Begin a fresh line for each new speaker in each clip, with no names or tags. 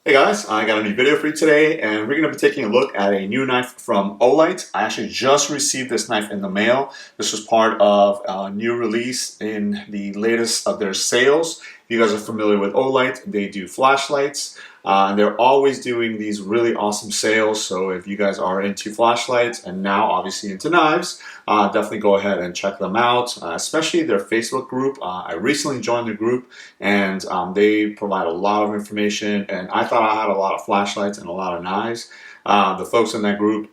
Hey guys, I got a new video for you today, and we're going to be taking a look at a new knife from Olight. I actually just received this knife in the mail. This was part of a new release in the latest of their sales. If you guys are familiar with Olight, they do flashlights. And they're always doing these really awesome sales, so if you guys are into flashlights and now obviously into knives, definitely go ahead and check them out, especially their Facebook group. I recently joined the group, and they provide a lot of information, and I thought I had a lot of flashlights and a lot of knives. The folks in that group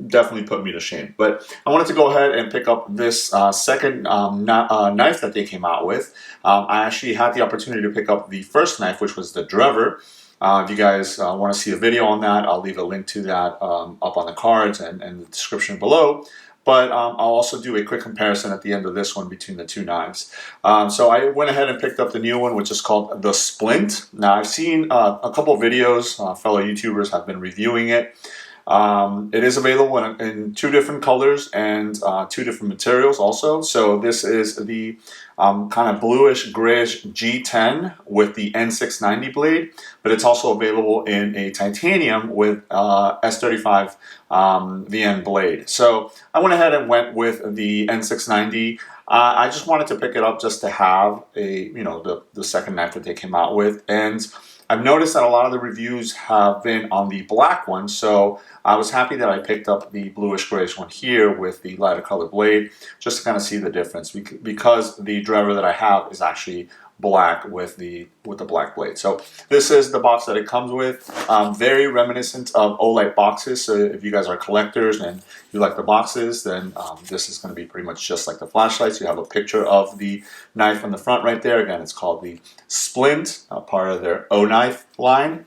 definitely put me to shame. But I wanted to go ahead and pick up this second knife that they came out with. I actually had the opportunity to pick up the first knife, which was the Drever. If you guys want to see a video on that, I'll leave a link to that up on the cards and the description below. But I'll also do a quick comparison at the end of this one between the two knives. So I went ahead and picked up the new one, which is called the Splint. Now I've seen a couple of videos, fellow YouTubers have been reviewing it. It is available in two different colors and two different materials also. So this is the kind of bluish grayish G10 with the N690 blade, but it's also available in a titanium with S35 VN blade. So I went ahead and went with the N690. I just wanted to pick it up just to have the second knife that they came out with, and I've noticed that a lot of the reviews have been on the black one, so I was happy that I picked up the bluish grayish one here with the lighter color blade, just to kind of see the difference, because the Drever that I have is actually black with the black blade. So this is the box that it comes with. Very reminiscent of Olight boxes, so if you guys are collectors and you like the boxes, then this is going to be pretty much just like the flashlights. You have a picture of the knife on the front right there. Again, it's called the Splint, part of their OKnife line.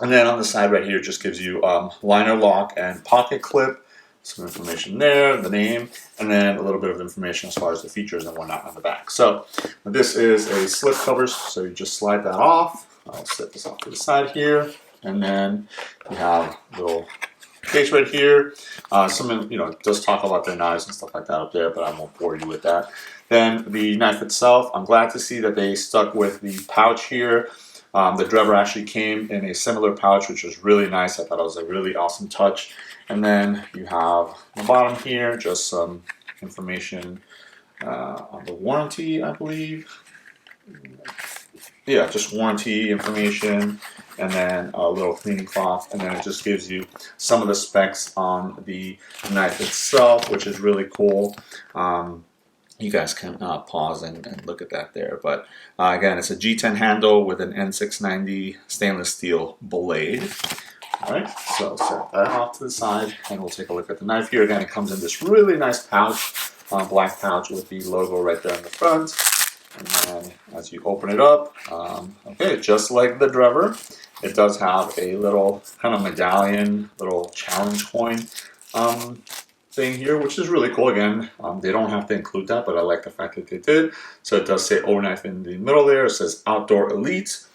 And then on the side right here, it just gives you liner lock and pocket clip. Some information there, the name, and then a little bit of information as far as the features and whatnot on the back. So this is a slip cover, so you just slide that off. I'll set this off to the side here, and then you have a little case right here. It does talk about their knives and stuff like that up there, but I won't bore you with that. Then the knife itself, I'm glad to see that they stuck with the pouch here. The Drever actually came in a similar pouch, which was really nice. I thought it was a really awesome touch. And then you have the bottom here, just some information on the warranty, I believe. Yeah, just warranty information, and then a little cleaning cloth, and then it just gives you some of the specs on the knife itself, which is really cool. You guys can pause and look at that there. But again, it's a G10 handle with an N690 stainless steel blade. Alright, so set that off to the side, and we'll take a look at the knife here. Again, it comes in this really nice pouch, black pouch with the logo right there in the front. And then as you open it up, okay, just like the Drever, it does have a little kind of medallion, little challenge coin thing here, which is really cool. Again, they don't have to include that, but I like the fact that they did. So it does say OKnife in the middle there. It says Outdoor Elite.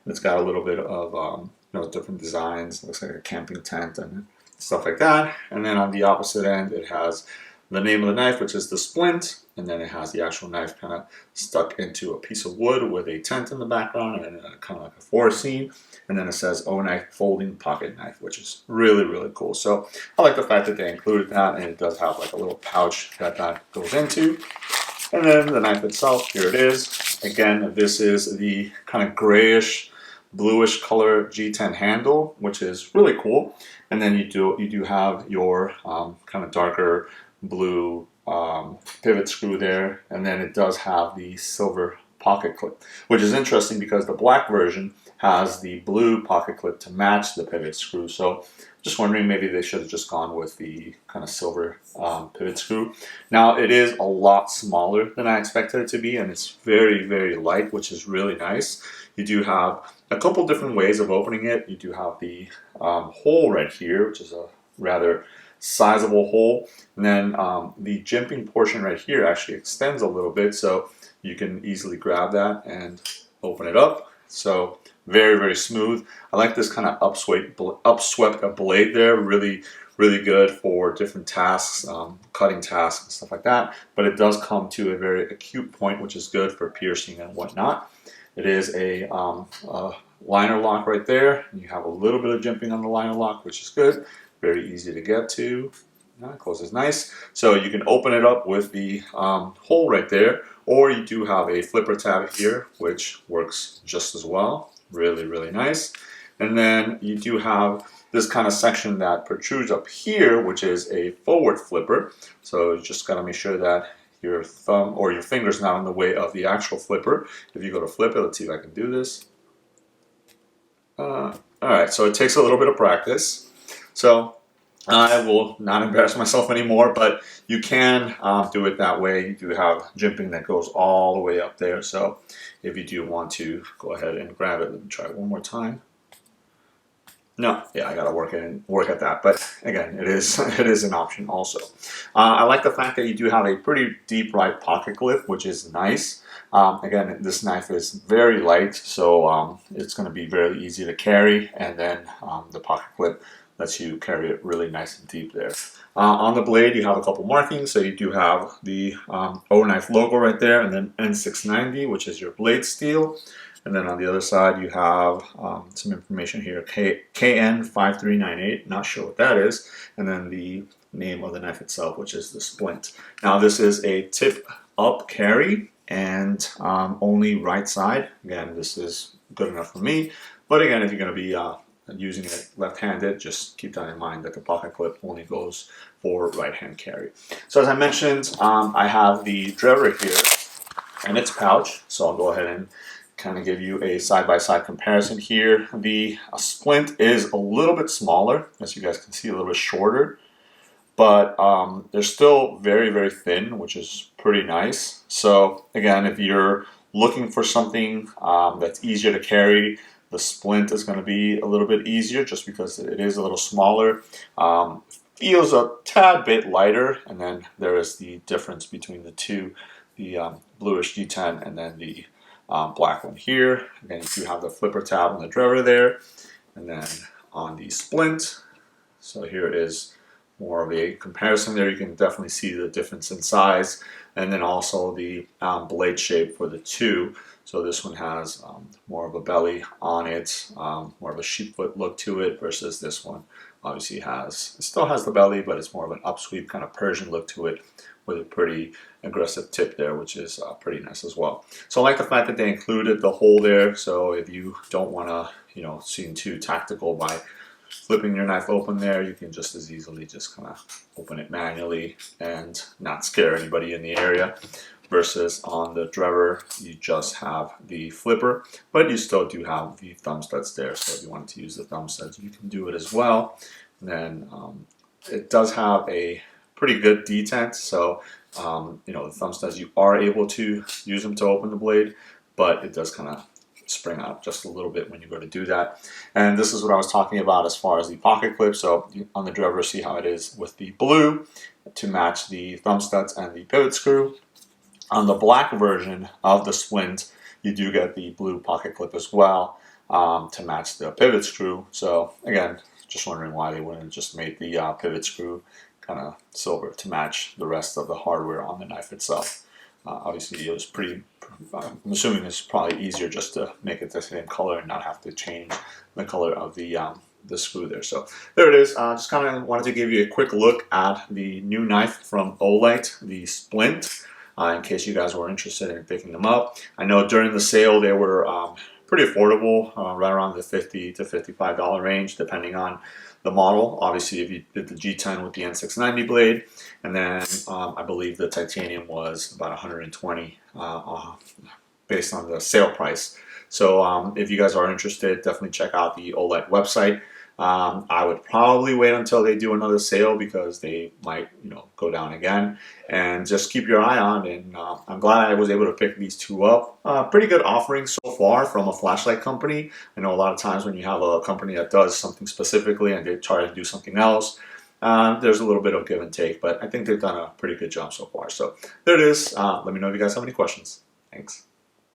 It's got a little bit of different designs. It looks like a camping tent and stuff like that. And then on the opposite end, it has the name of the knife, which is the Splint, and then it has the actual knife kind of stuck into a piece of wood with a tent in the background and kind of like a forest scene. And then it says OKnife folding pocket knife, which is really, really cool. So I like the fact that they included that, and it does have like a little pouch that goes into. And then the knife itself, here it is. Again, this is the kind of grayish, bluish color G10 handle, which is really cool. And then you do have your kind of darker blue pivot screw there, and then it does have the silver pocket clip, which is interesting because the black version has the blue pocket clip to match the pivot screw. So just wondering, maybe they should have just gone with the kind of silver pivot screw. Now it is a lot smaller than I expected it to be, and it's very, very light, which is really nice. You do have a couple different ways of opening it. You do have the hole right here, which is a rather sizable hole, and then the jimping portion right here actually extends a little bit, so you can easily grab that and open it up. So very, very smooth. I like this kind of upswept blade there. Really, really good for different tasks, cutting tasks and stuff like that. But it does come to a very acute point, which is good for piercing and whatnot. It is a liner lock right there. You have a little bit of jimping on the liner lock, which is good. Very easy to get to. Closes nice. So you can open it up with the hole right there, or you do have a flipper tab here, which works just as well. Really, really nice. And then you do have this kind of section that protrudes up here, which is a forward flipper. So you just got to make sure that your thumb or your finger's not in the way of the actual flipper. If you go to flip it, let's see if I can do this. All right, so it takes a little bit of practice. So I will not embarrass myself anymore, but you can do it that way. You do have jimping that goes all the way up there. So if you do want to go ahead and grab it, let me try it one more time. No, yeah, I gotta work at that. But again, it is an option also. I like the fact that you do have a pretty deep right pocket clip, which is nice. Again, this knife is very light, so it's going to be very easy to carry, and then the pocket clip lets you carry it really nice and deep there. On the blade, you have a couple markings, so you do have the OKnife logo right there, and then N690, which is your blade steel. And then on the other side, you have some information here, KN5398, not sure what that is, and then the name of the knife itself, which is the Splint. Now, this is a tip-up carry, and only right side. Again, this is good enough for me, but again, if you're going to be using it left-handed, just keep that in mind that the pocket clip only goes for right-hand carry. So as I mentioned, I have the Drever here and its pouch, so I'll go ahead and kind of give you a side-by-side comparison here. The Splint is a little bit smaller, as you guys can see, a little bit shorter, but they're still very, very thin, which is pretty nice. So again, if you're looking for something that's easier to carry, the Splint is going to be a little bit easier just because it is a little smaller. Feels a tad bit lighter, and then there is the difference between the two, the bluish D10 and then the black one here. Again, you do have the flipper tab on the Drever there, and then on the Splint. So here is more of a comparison there. You can definitely see the difference in size, and then also the blade shape for the two. So this one has more of a belly on it, more of a sheepfoot look to it, versus this one obviously it still has the belly, but it's more of an upsweep kind of Persian look to it, with a pretty aggressive tip there, which is pretty nice as well. So I like the fact that they included the hole there, so if you don't want to, seem too tactical by flipping your knife open there, you can just as easily just kind of open it manually and not scare anybody in the area. Versus on the Drever, you just have the flipper, but you still do have the thumb studs there. So if you wanted to use the thumb studs, you can do it as well. And then it does have a pretty good detent, so the thumb studs, you are able to use them to open the blade, but it does kind of spring out just a little bit when you go to do that. And this is what I was talking about as far as the pocket clip. So on the Drever, see how it is with the blue to match the thumb studs and the pivot screw. On the black version of the Splint, you do get the blue pocket clip as well to match the pivot screw. So again, just wondering why they wouldn't have just made the pivot screw kind of silver to match the rest of the hardware on the knife itself. Obviously, it was I'm assuming it's probably easier just to make it the same color and not have to change the color of the screw there. So there it is. Just kind of wanted to give you a quick look at the new knife from Olight, the Splint. In case you guys were interested in picking them up. I know during the sale they were pretty affordable, right around the $50 to $55 range, depending on the model. Obviously, if you did the G10 with the N690 blade, and then I believe the titanium was about $120 based on the sale price. So if you guys are interested, definitely check out the Olight website. I would probably wait until they do another sale because they might, go down again. And just keep your eye on. And I'm glad I was able to pick these two up. Pretty good offerings so far from a flashlight company. I know a lot of times when you have a company that does something specifically and they try to do something else, there's a little bit of give and take. But I think they've done a pretty good job so far. So there it is. Let me know if you guys have any questions. Thanks.